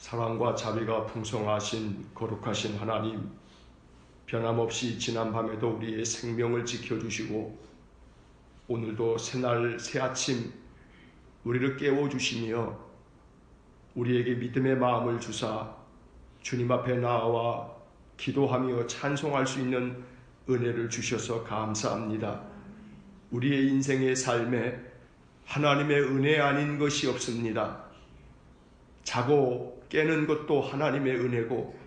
사랑과 자비가 풍성하신 거룩하신 하나님, 변함없이 지난 밤에도 우리의 생명을 지켜주시고 오늘도 새날 새아침 우리를 깨워주시며 우리에게 믿음의 마음을 주사 주님 앞에 나와 기도하며 찬송할 수 있는 은혜를 주셔서 감사합니다. 우리의 인생의 삶에 하나님의 은혜 아닌 것이 없습니다. 자고 깨는 것도 하나님의 은혜고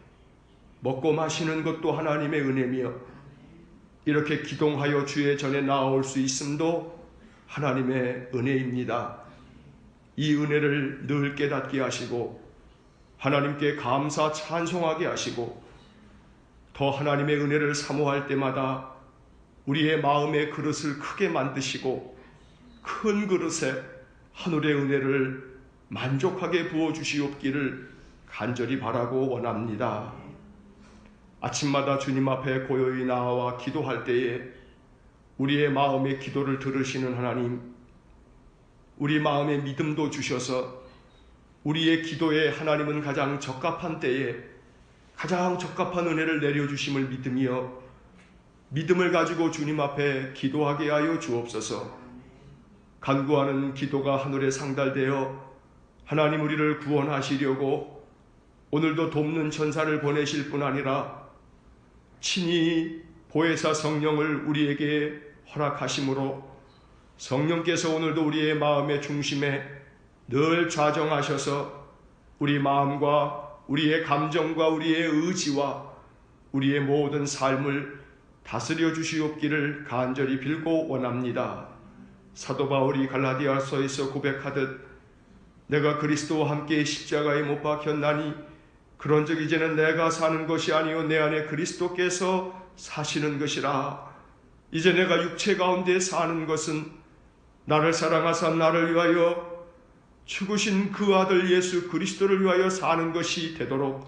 먹고 마시는 것도 하나님의 은혜며 이렇게 기동하여 주의 전에 나아올 수 있음도 하나님의 은혜입니다. 이 은혜를 늘 깨닫게 하시고 하나님께 감사 찬송하게 하시고 더 하나님의 은혜를 사모할 때마다 우리의 마음의 그릇을 크게 만드시고 큰 그릇에 하늘의 은혜를 만족하게 부어주시옵기를 간절히 바라고 원합니다. 아침마다 주님 앞에 고요히 나와 기도할 때에 우리의 마음의 기도를 들으시는 하나님, 우리 마음의 믿음도 주셔서 우리의 기도에 하나님은 가장 적합한 때에 가장 적합한 은혜를 내려주심을 믿으며 믿음을 가지고 주님 앞에 기도하게 하여 주옵소서. 간구하는 기도가 하늘에 상달되어 하나님 우리를 구원하시려고 오늘도 돕는 천사를 보내실 뿐 아니라 친히 보혜사 성령을 우리에게 허락하심으로 성령께서 오늘도 우리의 마음의 중심에 늘 좌정하셔서 우리 마음과 우리의 감정과 우리의 의지와 우리의 모든 삶을 다스려 주시옵기를 간절히 빌고 원합니다. 사도 바울이 갈라디아서에서 고백하듯 내가 그리스도와 함께 십자가에 못 박혔나니 그런즉 이제는 내가 사는 것이 아니요 내 안에 그리스도께서 사시는 것이라. 이제 내가 육체 가운데 사는 것은 나를 사랑하사 나를 위하여 죽으신 그 아들 예수 그리스도를 위하여 사는 것이 되도록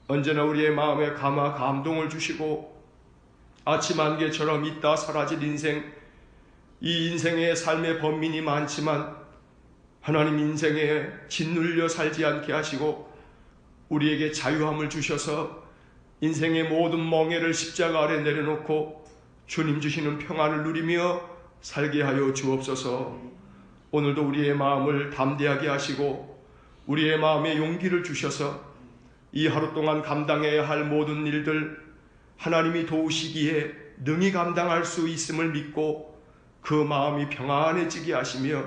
언제나 우리의 마음에 감동을 주시고 아침 안개처럼 있다 사라질 인생, 이 인생의 삶의 번민이 많지만 하나님 인생에 짓눌려 살지 않게 하시고 우리에게 자유함을 주셔서 인생의 모든 멍에를 십자가 아래 내려놓고 주님 주시는 평안을 누리며 살게 하여 주옵소서. 오늘도 우리의 마음을 담대하게 하시고 우리의 마음에 용기를 주셔서 이 하루 동안 감당해야 할 모든 일들 하나님이 도우시기에 능히 감당할 수 있음을 믿고 그 마음이 평안해지게 하시며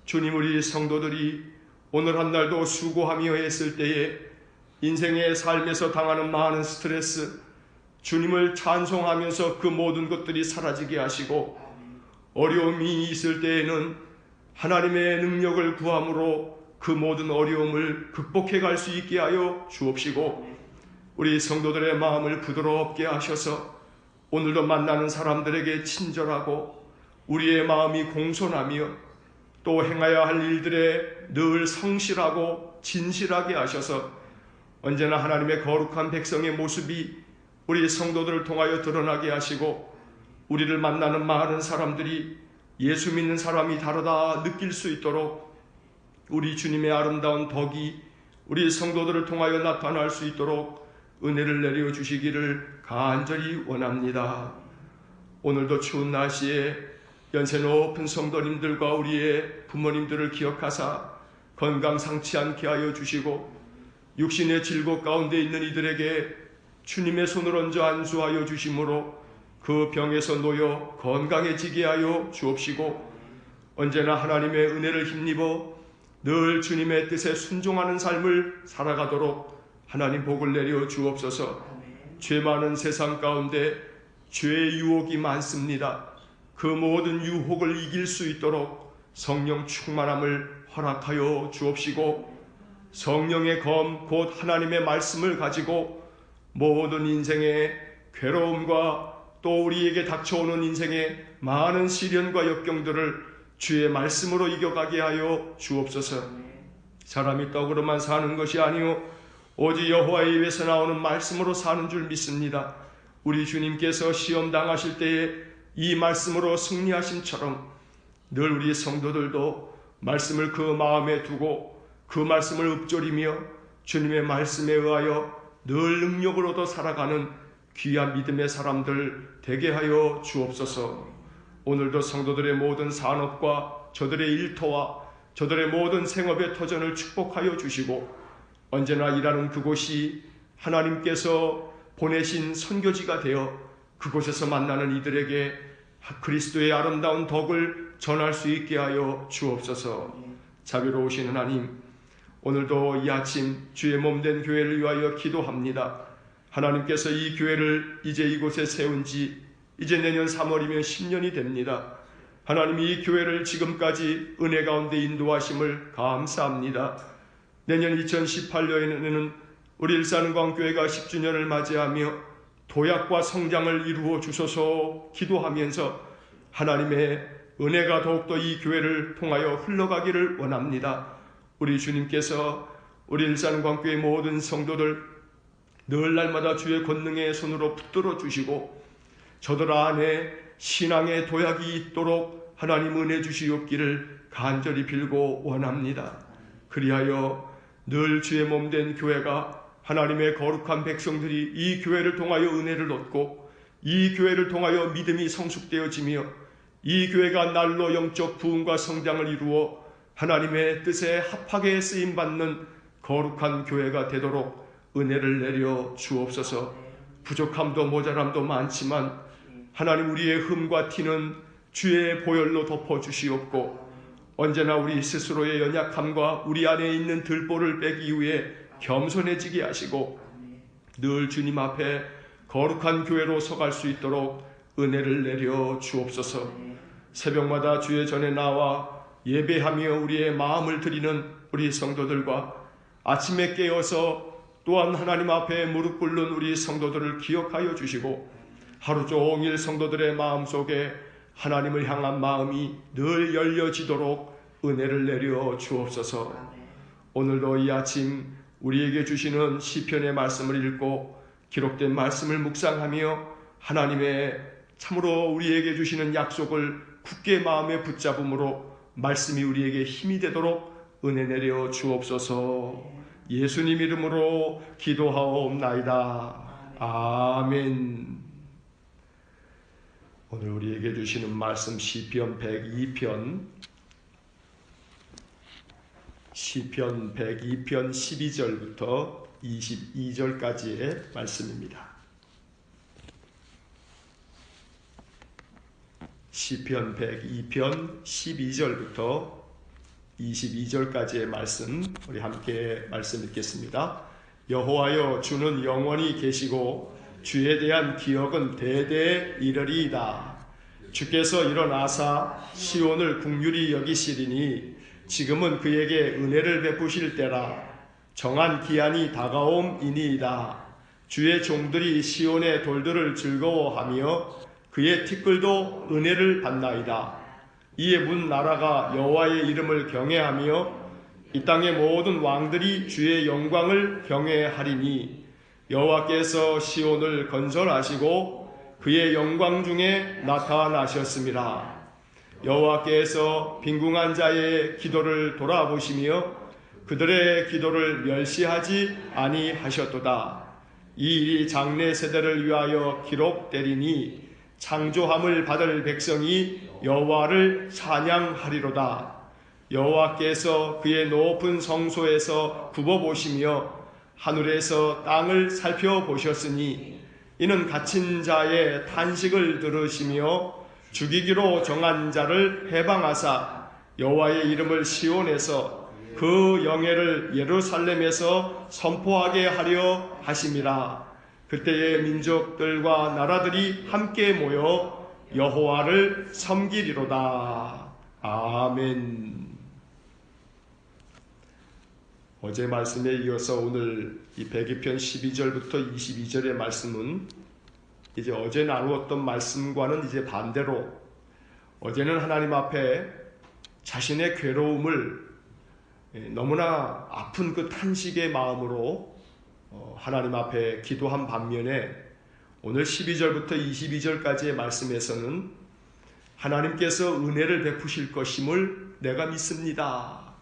주님 우리 성도들이 오늘 한 날도 수고하며 했을 때에 인생의 삶에서 당하는 많은 스트레스 주님을 찬송하면서 그 모든 것들이 사라지게 하시고 어려움이 있을 때에는 하나님의 능력을 구함으로 그 모든 어려움을 극복해 갈 수 있게 하여 주옵시고 우리 성도들의 마음을 부드럽게 하셔서 오늘도 만나는 사람들에게 친절하고 우리의 마음이 공손하며 또 행해야 할 일들에 늘 성실하고 진실하게 하셔서 언제나 하나님의 거룩한 백성의 모습이 우리 성도들을 통하여 드러나게 하시고 우리를 만나는 많은 사람들이 예수 믿는 사람이 다르다 느낄 수 있도록 우리 주님의 아름다운 덕이 우리 성도들을 통하여 나타날 수 있도록 은혜를 내려주시기를 간절히 원합니다. 오늘도 추운 날씨에 연세 높은 성도님들과 우리의 부모님들을 기억하사 건강 상치 않게 하여 주시고 육신의 질곡 가운데 있는 이들에게 주님의 손을 얹어 안수하여 주심으로 그 병에서 놓여 건강해지게 하여 주옵시고 언제나 하나님의 은혜를 힘입어 늘 주님의 뜻에 순종하는 삶을 살아가도록 하나님 복을 내려 주옵소서. 죄 많은 세상 가운데 죄의 유혹이 많습니다. 그 모든 유혹을 이길 수 있도록 성령 충만함을 허락하여 주옵시고 성령의 검 곧 하나님의 말씀을 가지고 모든 인생의 괴로움과 또 우리에게 닥쳐오는 인생의 많은 시련과 역경들을 주의 말씀으로 이겨가게 하여 주옵소서. 사람이 떡으로만 사는 것이 아니요 오직 여호와의 입에서 나오는 말씀으로 사는 줄 믿습니다. 우리 주님께서 시험 당하실 때에 이 말씀으로 승리하심처럼 늘 우리 성도들도 말씀을 그 마음에 두고 그 말씀을 읊조리며 주님의 말씀에 의하여 늘 능력을 얻어 살아가는 귀한 믿음의 사람들 되게 하여 주옵소서. 오늘도 성도들의 모든 산업과 저들의 일터와 저들의 모든 생업의 터전을 축복하여 주시고 언제나 일하는 그곳이 하나님께서 보내신 선교지가 되어 그곳에서 만나는 이들에게 그리스도의 아름다운 덕을 전할 수 있게 하여 주옵소서. 자비로우신 하나님, 오늘도 이 아침 주의 몸된 교회를 위하여 기도합니다. 하나님께서 이 교회를 이제 이곳에 세운 지 이제 내년 3월이면 10년이 됩니다. 하나님이 이 교회를 지금까지 은혜 가운데 인도하심을 감사합니다. 내년 2018년에는 우리 일산광교회가 10주년을 맞이하며 도약과 성장을 이루어 주소서 기도하면서 하나님의 은혜가 더욱더 이 교회를 통하여 흘러가기를 원합니다. 우리 주님께서 우리 일산광교회 모든 성도들 늘 날마다 주의 권능의 손으로 붙들어 주시고 저들 안에 신앙의 도약이 있도록 하나님 은혜 주시옵기를 간절히 빌고 원합니다. 그리하여 늘 주의 몸된 교회가 하나님의 거룩한 백성들이 이 교회를 통하여 은혜를 얻고 이 교회를 통하여 믿음이 성숙되어지며 이 교회가 날로 영적 부흥과 성장을 이루어 하나님의 뜻에 합하게 쓰임받는 거룩한 교회가 되도록 은혜를 내려 주옵소서. 부족함도 모자람도 많지만 하나님 우리의 흠과 티는 주의 보혈로 덮어주시옵고 언제나 우리 스스로의 연약함과 우리 안에 있는 들보를 빼기 위해 겸손해지게 하시고 늘 주님 앞에 거룩한 교회로 서갈 수 있도록 은혜를 내려 주옵소서. 새벽마다 주의 전에 나와 예배하며 우리의 마음을 드리는 우리 성도들과 아침에 깨어서 또한 하나님 앞에 무릎 꿇는 우리 성도들을 기억하여 주시고 하루 종일 성도들의 마음속에 하나님을 향한 마음이 늘 열려지도록 은혜를 내려 주옵소서. 오늘도 이 아침 우리에게 주시는 시편의 말씀을 읽고 기록된 말씀을 묵상하며 하나님의 참으로 우리에게 주시는 약속을 굳게 마음에 붙잡음으로 말씀이 우리에게 힘이 되도록 은혜 내려 주옵소서. 예수님 이름으로 기도하옵나이다. 아멘. 오늘 우리에게 주시는 말씀 시편 102편 12절부터 22절까지의 말씀입니다. 시편 102편 12절부터 22절까지의 말씀 우리 함께 말씀 읽겠습니다. 여호와여 주는 영원히 계시고 주에 대한 기억은 대대에 이르리이다. 주께서 일어나사 시온을 긍휼히 여기시리니 지금은 그에게 은혜를 베푸실 때라. 정한 기한이 다가옴이니이다. 주의 종들이 시온의 돌들을 즐거워하며 그의 티끌도 은혜를 받나이다. 이에 문 나라가 여호와의 이름을 경외하며 이 땅의 모든 왕들이 주의 영광을 경외하리니 여호와께서 시온을 건설하시고 그의 영광 중에 나타나셨습니다. 여호와께서 빈궁한 자의 기도를 돌아보시며 그들의 기도를 멸시하지 아니하셨도다. 이 일이 장래 세대를 위하여 기록되리니 창조함을 받을 백성이 여호와를 찬양하리로다. 여호와께서 그의 높은 성소에서 굽어보시며 하늘에서 땅을 살펴보셨으니 이는 갇힌 자의 탄식을 들으시며 죽이기로 정한 자를 해방하사 여호와의 이름을 시온에서 그 영예를 예루살렘에서 선포하게 하려 하심이라. 그때의 민족들과 나라들이 함께 모여 여호와를 섬기리로다. 아멘. 어제 말씀에 이어서 오늘 이 102편 12절부터 22절의 말씀은 이제 어제 나누었던 말씀과는 이제 반대로 어제는 하나님 앞에 자신의 괴로움을 너무나 아픈 그 탄식의 마음으로 하나님 앞에 기도한 반면에 오늘 12절부터 22절까지의 말씀에서는 하나님께서 은혜를 베푸실 것임을 내가 믿습니다.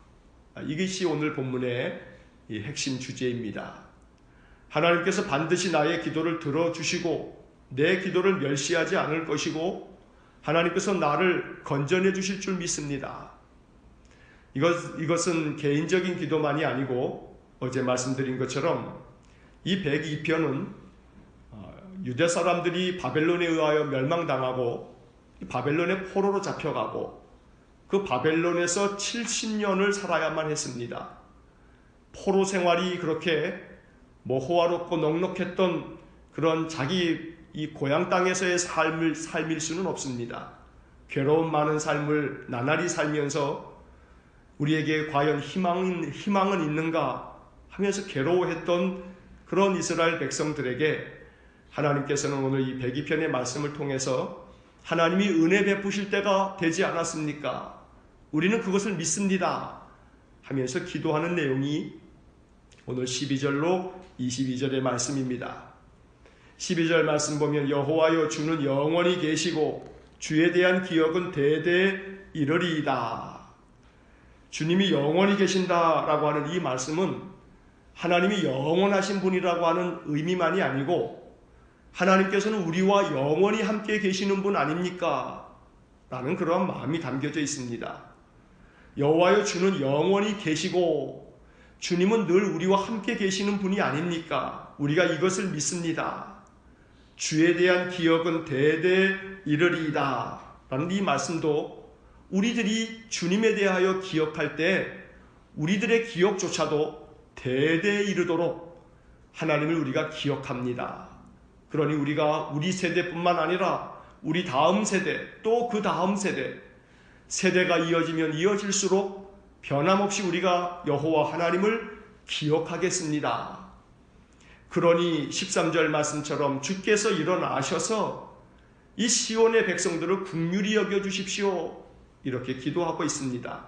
이것이 오늘 본문의 이 핵심 주제입니다. 하나님께서 반드시 나의 기도를 들어주시고 내 기도를 멸시하지 않을 것이고 하나님께서 나를 건져내 주실 줄 믿습니다. 이것은 개인적인 기도만이 아니고 어제 말씀드린 것처럼 이 102편은 유대 사람들이 바벨론에 의하여 멸망당하고 바벨론의 포로로 잡혀가고 그 바벨론에서 70년을 살아야만 했습니다. 포로 생활이 그렇게 호화롭고 넉넉했던 그런 자기 이 고향 땅에서의 삶일 수는 없습니다. 괴로움 많은 삶을 나날이 살면서 우리에게 과연 희망은 있는가 하면서 괴로워했던 그런 이스라엘 백성들에게 하나님께서는 오늘 이 102편의 말씀을 통해서 하나님이 은혜 베푸실 때가 되지 않았습니까? 우리는 그것을 믿습니다 하면서 기도하는 내용이 오늘 12절로 22절의 말씀입니다. 12절 말씀 보면 여호와여 주는 영원히 계시고 주에 대한 기억은 대대 이르리이다. 주님이 영원히 계신다라고 하는 이 말씀은 하나님이 영원하신 분이라고 하는 의미만이 아니고 하나님께서는 우리와 영원히 함께 계시는 분 아닙니까? 라는 그러한 마음이 담겨져 있습니다. 여호와여 주는 영원히 계시고 주님은 늘 우리와 함께 계시는 분이 아닙니까? 우리가 이것을 믿습니다. 주에 대한 기억은 대대 이르리이다 라는 이 말씀도 우리들이 주님에 대하여 기억할 때 우리들의 기억조차도 대대 이르도록 하나님을 우리가 기억합니다. 그러니 우리가 우리 세대뿐만 아니라 우리 다음 세대 또 그 다음 세대가 이어지면 이어질수록 변함없이 우리가 여호와 하나님을 기억하겠습니다. 그러니 13절 말씀처럼 주께서 일어나셔서 이 시온의 백성들을 긍휼히 여겨주십시오 이렇게 기도하고 있습니다.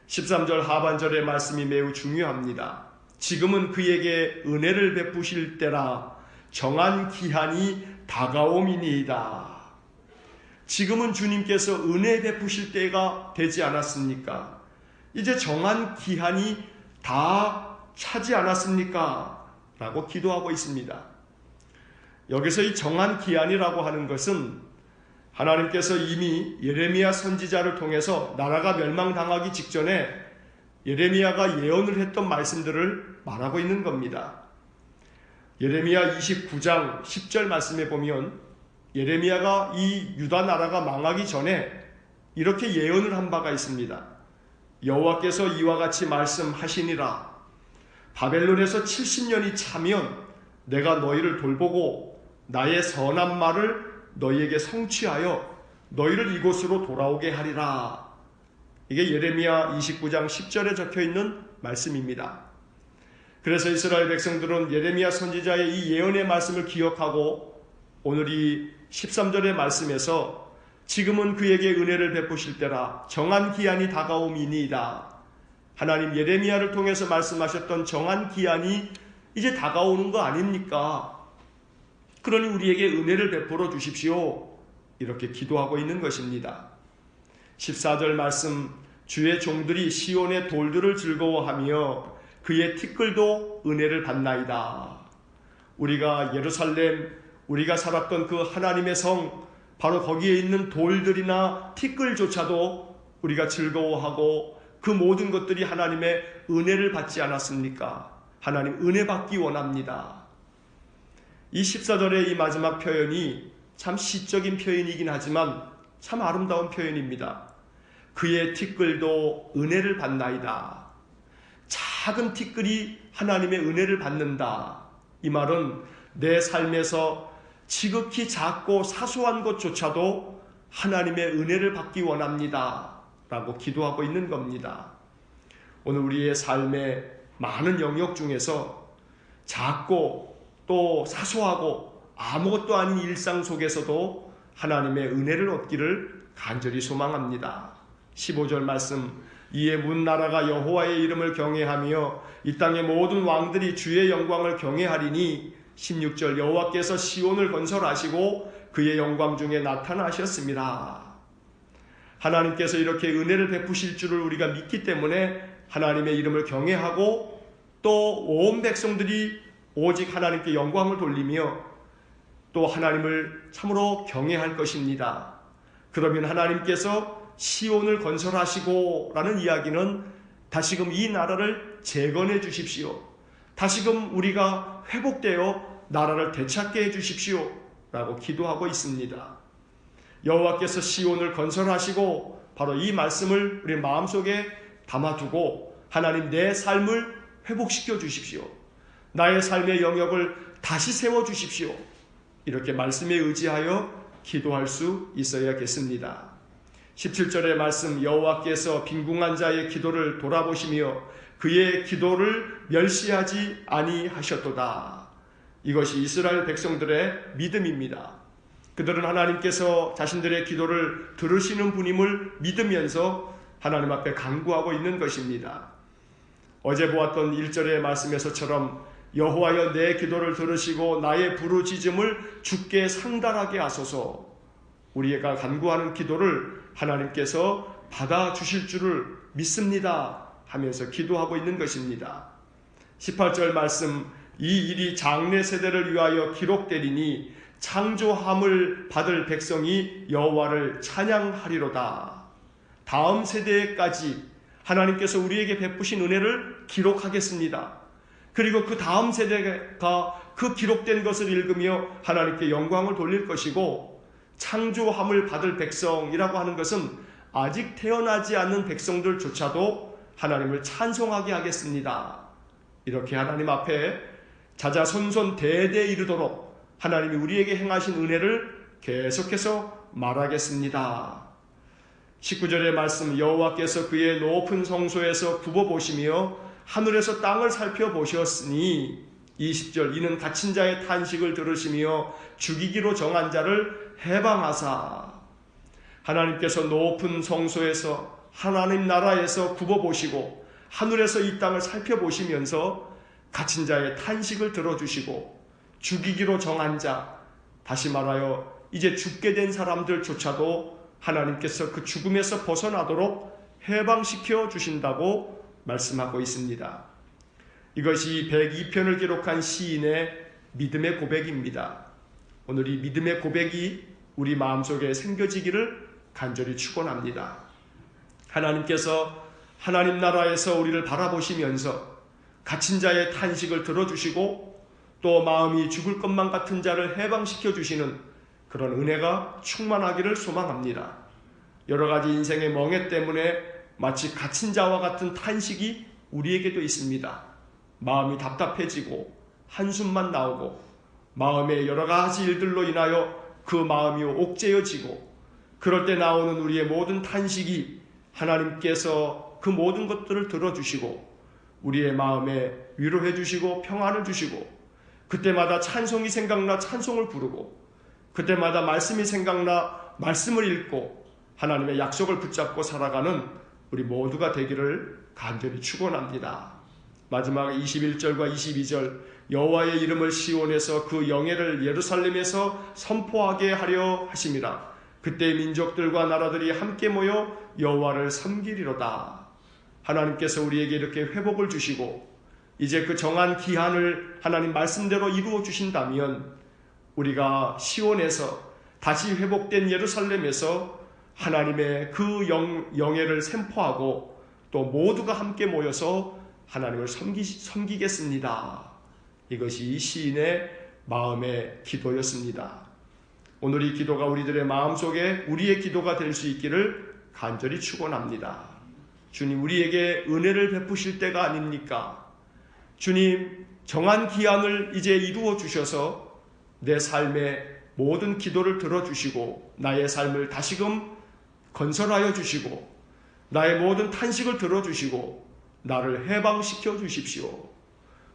13절 하반절의 말씀이 매우 중요합니다. 지금은 그에게 은혜를 베푸실 때라 정한 기한이 다가옴이니이다. 지금은 주님께서 은혜 베푸실 때가 되지 않았습니까? 이제 정한 기한이 다 차지 않았습니까? 라고 기도하고 있습니다. 여기서 이 정한 기한이라고 하는 것은 하나님께서 이미 예레미야 선지자를 통해서 나라가 멸망당하기 직전에 예레미야가 예언을 했던 말씀들을 말하고 있는 겁니다. 예레미야 29장 10절 말씀에 보면 예레미야가 이 유다 나라가 망하기 전에 이렇게 예언을 한 바가 있습니다. 여호와께서 이와 같이 말씀하시니라. 바벨론에서 70년이 차면 내가 너희를 돌보고 나의 선한 말을 너희에게 성취하여 너희를 이곳으로 돌아오게 하리라. 이게 예레미야 29장 10절에 적혀있는 말씀입니다. 그래서 이스라엘 백성들은 예레미야 선지자의 이 예언의 말씀을 기억하고 오늘 이 13절의 말씀에서 지금은 그에게 은혜를 베푸실 때라 정한 기한이 다가옴이니이다. 하나님 예레미야를 통해서 말씀하셨던 정한 기한이 이제 다가오는 거 아닙니까? 그러니 우리에게 은혜를 베풀어 주십시오. 이렇게 기도하고 있는 것입니다. 14절 말씀 주의 종들이 시온의 돌들을 즐거워하며 그의 티끌도 은혜를 받나이다. 우리가 예루살렘 우리가 살았던 그 하나님의 성 바로 거기에 있는 돌들이나 티끌조차도 우리가 즐거워하고 그 모든 것들이 하나님의 은혜를 받지 않았습니까? 하나님 은혜 받기 원합니다. 이 14절의 이 마지막 표현이 참 시적인 표현이긴 하지만 참 아름다운 표현입니다. 그의 티끌도 은혜를 받나이다. 작은 티끌이 하나님의 은혜를 받는다. 이 말은 내 삶에서 지극히 작고 사소한 것조차도 하나님의 은혜를 받기 원합니다. 라고 기도하고 있는 겁니다. 오늘 우리의 삶의 많은 영역 중에서 작고 또 사소하고 아무것도 아닌 일상 속에서도 하나님의 은혜를 얻기를 간절히 소망합니다. 15절 말씀 이에 문 나라가 여호와의 이름을 경외하며 이 땅의 모든 왕들이 주의 영광을 경외하리니 16절 여호와께서 시온을 건설하시고 그의 영광 중에 나타나셨습니다. 하나님께서 이렇게 은혜를 베푸실 줄을 우리가 믿기 때문에 하나님의 이름을 경외하고 또 온 백성들이 오직 하나님께 영광을 돌리며 또 하나님을 참으로 경외할 것입니다. 그러면 하나님께서 시온을 건설하시고 라는 이야기는 다시금 이 나라를 재건해 주십시오, 다시금 우리가 회복되어 나라를 되찾게 해 주십시오 라고 기도하고 있습니다. 여호와께서 시온을 건설하시고, 바로 이 말씀을 우리 마음속에 담아두고 하나님 내 삶을 회복시켜 주십시오, 나의 삶의 영역을 다시 세워주십시오, 이렇게 말씀에 의지하여 기도할 수 있어야겠습니다. 17절의 말씀, 여호와께서 빈궁한 자의 기도를 돌아보시며 그의 기도를 멸시하지 아니하셨도다. 이것이 이스라엘 백성들의 믿음입니다. 그들은 하나님께서 자신들의 기도를 들으시는 분임을 믿으면서 하나님 앞에 간구하고 있는 것입니다. 어제 보았던 1절의 말씀에서처럼 여호와여 내 기도를 들으시고 나의 부르짖음을 주께 상달하게 하소서. 우리가 간구하는 기도를 하나님께서 받아주실 줄을 믿습니다 하면서 기도하고 있는 것입니다. 18절 말씀, 이 일이 장래 세대를 위하여 기록되리니 창조함을 받을 백성이 여호와를 찬양하리로다. 다음 세대까지 하나님께서 우리에게 베푸신 은혜를 기록하겠습니다. 그리고 그 다음 세대가 그 기록된 것을 읽으며 하나님께 영광을 돌릴 것이고, 창조함을 받을 백성이라고 하는 것은 아직 태어나지 않는 백성들조차도 하나님을 찬송하게 하겠습니다. 이렇게 하나님 앞에 자자손손 대대 이르도록 하나님이 우리에게 행하신 은혜를 계속해서 말하겠습니다. 19절의 말씀, 여호와께서 그의 높은 성소에서 굽어보시며 하늘에서 땅을 살펴보셨으니, 20절, 이는 갇힌 자의 탄식을 들으시며 죽이기로 정한 자를 해방하사. 하나님께서 높은 성소에서 하나님 나라에서 굽어보시고 하늘에서 이 땅을 살펴보시면서 갇힌 자의 탄식을 들어주시고 죽이기로 정한 자, 다시 말하여 이제 죽게 된 사람들조차도 하나님께서 그 죽음에서 벗어나도록 해방시켜 주신다고 말씀하고 있습니다. 이것이 102편을 기록한 시인의 믿음의 고백입니다. 오늘 이 믿음의 고백이 우리 마음속에 생겨지기를 간절히 축원합니다. 하나님께서 하나님 나라에서 우리를 바라보시면서 갇힌 자의 탄식을 들어주시고 또 마음이 죽을 것만 같은 자를 해방시켜 주시는 그런 은혜가 충만하기를 소망합니다. 여러 가지 인생의 멍해 때문에 마치 갇힌 자와 같은 탄식이 우리에게도 있습니다. 마음이 답답해지고 한숨만 나오고 마음의 여러 가지 일들로 인하여 그 마음이 옥죄어지고, 그럴 때 나오는 우리의 모든 탄식이 하나님께서 그 모든 것들을 들어주시고 우리의 마음에 위로해 주시고 평안을 주시고, 그때마다 찬송이 생각나 찬송을 부르고, 그때마다 말씀이 생각나 말씀을 읽고 하나님의 약속을 붙잡고 살아가는 우리 모두가 되기를 간절히 축원합니다. 마지막 21절과 22절, 여호와의 이름을 시온에서 그 영예를 예루살렘에서 선포하게 하려 하심이라. 그때 민족들과 나라들이 함께 모여 여호와를 섬기리로다. 하나님께서 우리에게 이렇게 회복을 주시고 이제 그 정한 기한을 하나님 말씀대로 이루어 주신다면, 우리가 시온에서 다시 회복된 예루살렘에서 하나님의 그 영예를 선포하고 또 모두가 함께 모여서 하나님을 섬기겠습니다. 이것이 시인의 마음의 기도였습니다. 오늘 이 기도가 우리들의 마음속에 우리의 기도가 될 수 있기를 간절히 축원합니다. 주님, 우리에게 은혜를 베푸실 때가 아닙니까? 주님, 정한 기한을 이제 이루어 주셔서 내 삶의 모든 기도를 들어주시고 나의 삶을 다시금 건설하여 주시고 나의 모든 탄식을 들어주시고 나를 해방시켜 주십시오.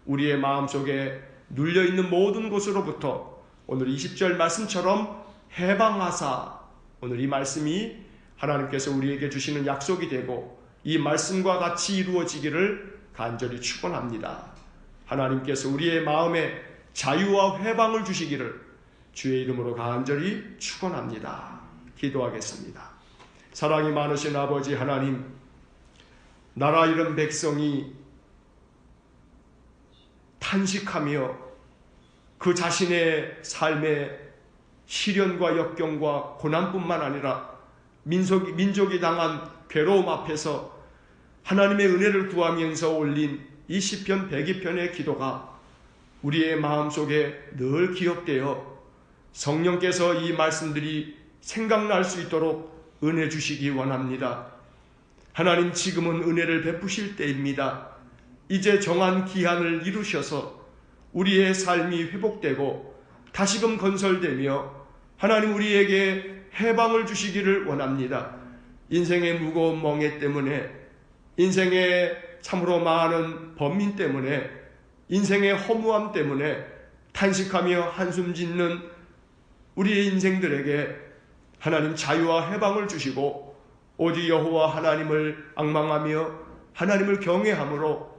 우리의 마음속에 눌려있는 모든 곳으로부터 오늘 20절 말씀처럼 해방하사, 오늘 이 말씀이 하나님께서 우리에게 주시는 약속이 되고 이 말씀과 같이 이루어지기를 간절히 축원합니다. 하나님께서 우리의 마음에 자유와 해방을 주시기를 주의 이름으로 간절히 축원합니다. 기도하겠습니다. 사랑이 많으신 아버지 하나님, 나라 잃은 백성이 탄식하며 그 자신의 삶의 시련과 역경과 고난뿐만 아니라 민족이 당한 괴로움 앞에서 하나님의 은혜를 구하면서 올린 이 시편 102편의 기도가 우리의 마음속에 늘 기억되어 성령께서 이 말씀들이 생각날 수 있도록 은혜 주시기 원합니다. 하나님, 지금은 은혜를 베푸실 때입니다. 이제 정한 기한을 이루셔서 우리의 삶이 회복되고 다시금 건설되며 하나님 우리에게 해방을 주시기를 원합니다. 인생의 무거운 멍에 때문에, 인생의 참으로 많은 번민 때문에, 인생의 허무함 때문에 탄식하며 한숨 짓는 우리의 인생들에게 하나님 자유와 해방을 주시고 오직 여호와 하나님을 앙망하며 하나님을 경외함으로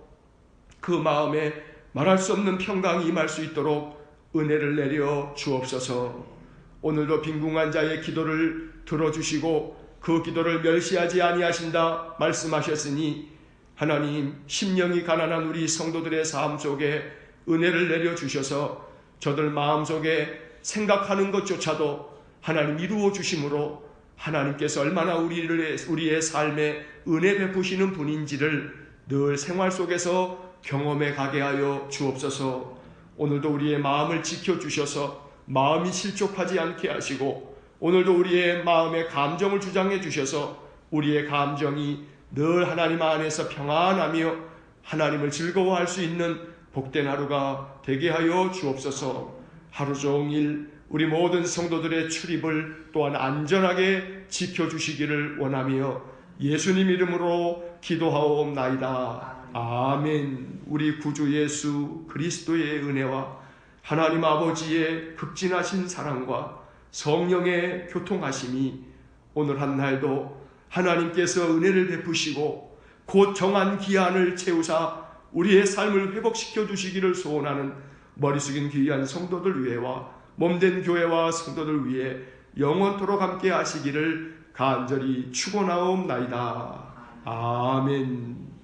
그 마음에 말할 수 없는 평강이 임할 수 있도록 은혜를 내려 주옵소서. 오늘도 빈궁한 자의 기도를 들어주시고 그 기도를 멸시하지 아니하신다 말씀하셨으니 하나님, 심령이 가난한 우리 성도들의 삶 속에 은혜를 내려 주셔서 저들 마음속에 생각하는 것조차도 하나님 이루어 주심으로 하나님께서 얼마나 우리의 삶에 은혜 베푸시는 분인지를 늘 생활 속에서 경험해 가게 하여 주옵소서. 오늘도 우리의 마음을 지켜주셔서 마음이 실족하지 않게 하시고 오늘도 우리의 마음의 감정을 주장해 주셔서 우리의 감정이 늘 하나님 안에서 평안하며 하나님을 즐거워할 수 있는 복된 하루가 되게 하여 주옵소서. 하루 종일 우리 모든 성도들의 출입을 또한 안전하게 지켜주시기를 원하며 예수님 이름으로 기도하옵나이다. 아멘. 우리 구주 예수 그리스도의 은혜와 하나님 아버지의 극진하신 사랑과 성령의 교통하심이 오늘 한 날도 하나님께서 은혜를 베푸시고 곧 정한 기한을 채우사 우리의 삶을 회복시켜 주시기를 소원하는 머리 숙인 귀한 성도들 위해와 몸된 교회와 성도들 위해 영원토록 함께 하시기를 간절히 축원하옵나이다. 아멘.